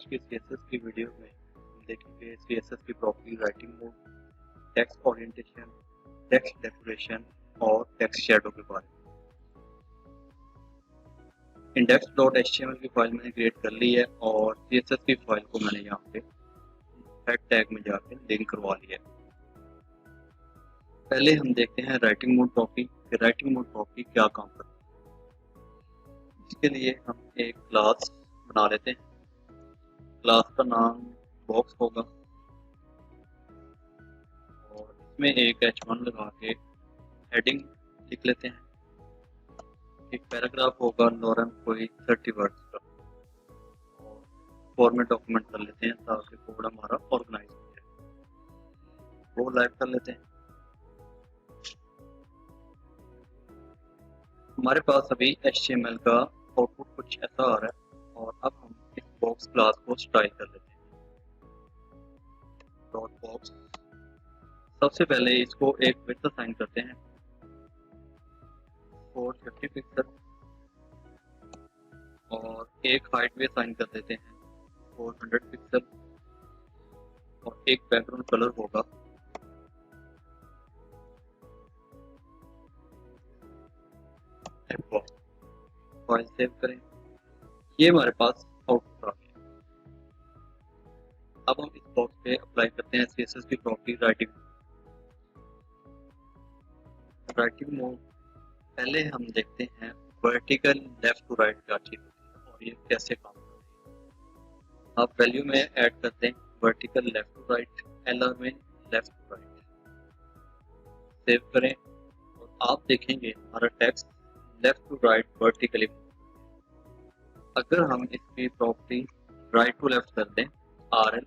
आज के CSS की वीडियो में हम देखेंगे CSS की property, writing mode, text orientation, text decoration और टेक्स्ट शैडो के बारे में। index.html की फाइल मैंने क्रिएट कर ली है और CSS की फाइल को मैंने यहाँ पे हेड टैग में जाके लिंक करवा लिया है। पहले हम देखते हैं राइटिंग मोड प्रॉपर्टी कि राइटिंग मोड प्रॉपर्टी क्या काम करती है। इसके लिए हम एक क्लास बना लेते हैं। क्लास का नाम बॉक्स होगा और इसमें एक h1 लगा के हेडिंग लिख लेते हैं। एक पैराग्राफ होगा नॉर्मल कोई 30 वर्ड्स का और फॉर्मेट डॉक्यूमेंट कर लेते हैं ताकि कोड हमारा ऑर्गेनाइज हो जाए। वो लाइव कर लेते हैं। हमारे पास अभी HTML का आउटपुट कुछ ऐसा आ रहा है और अब हम इस बॉक्स क्लास को स्टाइल कर लेते हैं। डॉट बॉक्स, सबसे पहले इसको एक विड्थ असाइन करते हैं 450 पिक्सल और एक हाइट भी असाइन कर देते हैं 400 पिक्सल और एक बैकग्राउंड कलर होगा फाइल सेव करें। ये हमारे पास आउटपुट आ गया। अब हम इस बॉक्स पे अप्लाई करते हैं CSS की प्रॉपर्टी राइटिंग मोड। पहले हम देखते हैं वर्टिकल लेफ्ट टू राइट क्या चीज होती है और ये कैसे काम करती है। आप वैल्यू में ऐड करते हैं vertical left to right, LR में लेफ्ट टू राइट, सेव करें और आप देखेंगे हमारा text left to right vertically. अगर हम इसकी प्रॉपर्टी राइट टू लेफ्ट कर दें RL,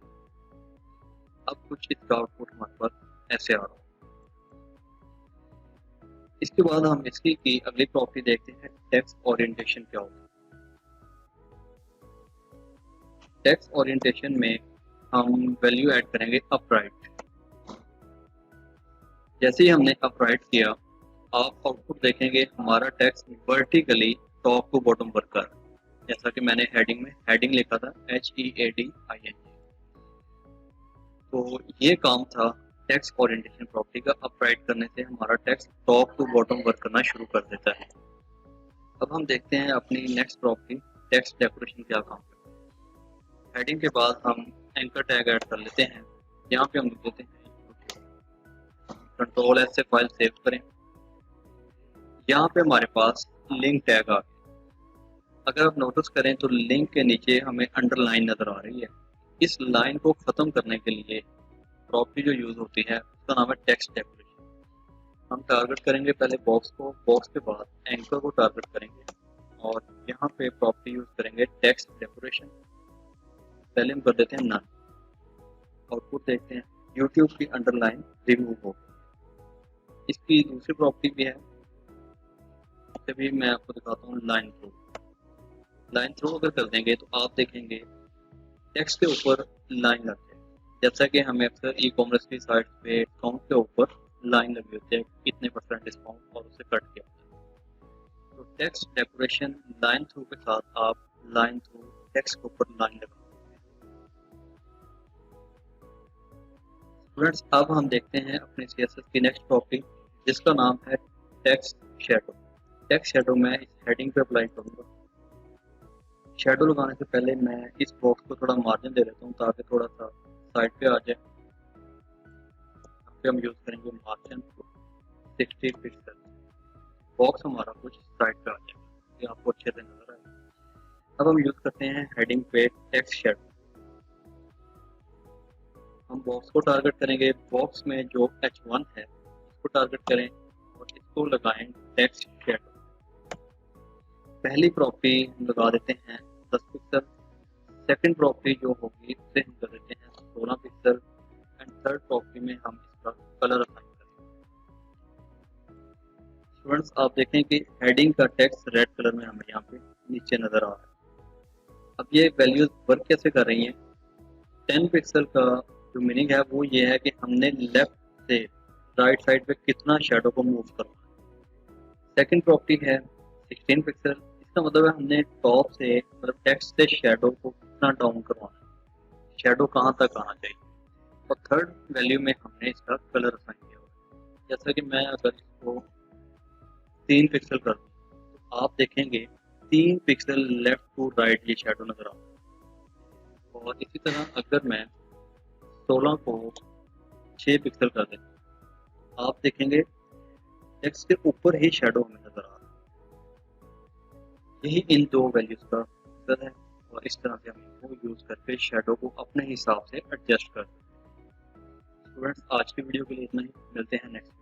अब कुछ इसका आउटपुट हमारे पास ऐसे आ रहा है। इसके बाद हम इसकी की अगली प्रॉपर्टी देखते हैं टेक्स्ट ओरिएंटेशन क्या होता है। टेक्स्ट ओरिएंटेशन में हम वैल्यू ऐड करेंगे अपराइट। जैसे ही हमने अपराइट किया आप आउटपुट देखेंगे हमारा text vertically top to bottom work कर रहा है। जैसा कि मैंने हेडिंग में हेडिंग लिखा था HEADING। तो ये काम था टेक्स्ट ओरिएंटेशन प्रॉपर्टी का। अपराइट करने से हमारा text top to bottom work करना शुरू कर देता है। अब हम देखते हैं अपनी नेक्स्ट प्रॉपर्टी टेक्स्ट डेकोरेशन क्या काम करता है। हेडिंग के बाद हम एंकर टैग ऐड कर लेते हैं। यहाँ पे हम लिख देते हैं कंट्रोल S से फाइल सेव करें। यहाँ पे हमारे पास लिंक टैग आ गया। अगर आप नोटिस करें तो लिंक के नीचे हमें अंडरलाइन नजर आ रही है। इस लाइन को खत्म करने के लिए प्रॉपर्टी जो यूज होती है उसका नाम है टेक्स्ट डेकोरेशन। हम टारगेट करेंगे पहले बॉक्स को, बॉक्स के बाद एंकर को टारगेट करेंगे और यहाँ पे प्रॉपर्टी यूज करेंगे टेक्स्ट डेकोरेशन। पहले हम कर देते हैं नन। आउटपुट देखते हैं यूट्यूब की अंडरलाइन रिमूव हो गई। इसकी दूसरी प्रॉपर्टी भी है, इसे भी मैं आपको दिखाता हूँ। लाइन थ्रू, लाइन थ्रू अगर कर देंगे तो आप देखेंगे टेक्स्ट के ऊपर लाइन लग जाए। जैसा कि हमें अक्सर ई-कॉमर्स की साइट पे अकाउंट के ऊपर लाइन लगी होती है कितने % डिस्काउंट और उसे कट किया होता है। तो टेक्स्ट डेकोरेशन लाइन थ्रू के साथ आप लाइन थ्रू टेक्स्ट के ऊपर लाइन लगा सकते हैं। स्टूडेंट्स, अब हम देखते हैं अपने CSS की नेक्स्ट प्रॉपर्टी जिसका नाम है टेक्स्ट शैडो। टेक्स्ट शैडो मैं इस हेडिंग पे अप्लाई करूंगा। शैडो लगाने से पहले मैं इस बॉक्स को थोड़ा मार्जिन दे देता हूँ ताकि थोड़ा सा साइड पे आ जाए। यहाँ पे हम यूज करेंगे मार्जिन 60 पिक्सल। बॉक्स हमारा कुछ साइड पे आ जाएगा, ये आपको अच्छे से नजर आएगा। अब हम यूज करते हैं हेडिंग पे टेक्स्ट शैडो। हम बॉक्स को टारगेट करेंगे। बॉक्स में जो H1 है इसको टारगेट करें और इसको लगाएं टेक्स्ट शैडो। पहली प्रॉपर्टी हम लगा देते हैं 10 पिक्सल। सेकंड प्रॉपर्टी जो होगी उसे हम कर देते हैं 16 पिक्सल एंड थर्ड प्रॉपर्टी में हम इसका कलर असाइन करेंगे। स्टूडेंट्स, आप देखें कि हेडिंग का टेक्स्ट रेड कलर में हमें यहाँ पे नीचे नजर आ रहा है। अब ये वैल्यूज वर्क कैसे कर रही हैं। 10 पिक्सल का जो मीनिंग है वो ये है कि हमने लेफ्ट से राइट साइड पे कितना शेडो को मूव करना है। सेकंड प्रॉपर्टी है 16 पिक्सल। इसका मतलब है हमने टॉप से मतलब टेक्स्ट से शेडो को कितना डाउन करवाना है। शेडो कहाँ तक आना चाहिए। और थर्ड वैल्यू में हमने इसका कलर असाइन किया हुआ है। जैसा कि मैं अगर इसको 3 पिक्सल कर दूँ तो आप देखेंगे 3 पिक्सल लेफ्ट टू राइट ये शेडो नजर आता है। और इसी तरह अगर मैं 16 को 6 पिक्सल कर दें आप देखेंगे टेक्स्ट के ऊपर ही शेडो हमें नजर आ रहा है। यही इन दो वैल्यूज का मकसद है और इस तरह से हम इनको यूज करके शेडो को अपने हिसाब से एडजस्ट कर सकते हैं। स्टूडेंट्स आज की वीडियो के लिए इतना ही, मिलते हैं नेक्स्ट